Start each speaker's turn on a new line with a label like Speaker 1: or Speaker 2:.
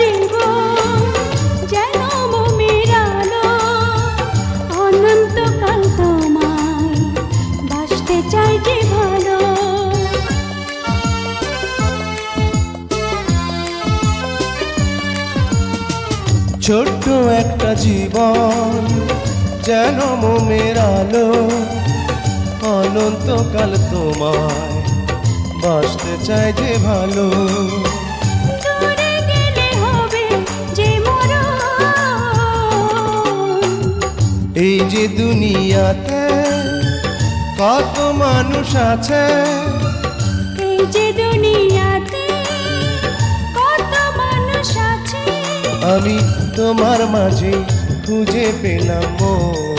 Speaker 1: জীবন যেন মোমের আলো, অনন্তকাল তোমায় বাসতে চাই যে ভালো।
Speaker 2: ছোট্ট একটা জীবন যেন মোমের আলো, অনন্তকাল তোমায় বাসতে চাই যে ভালো।
Speaker 1: দূরে গেলে হবে যে মরণ,
Speaker 2: এই যে দুনিয়াতে কত মানুষ আছে,
Speaker 1: এই যে দুনিয়াতে কত মানুষ আছে,
Speaker 2: আমি তোমার মাঝে খুঁজে পেলাম মন।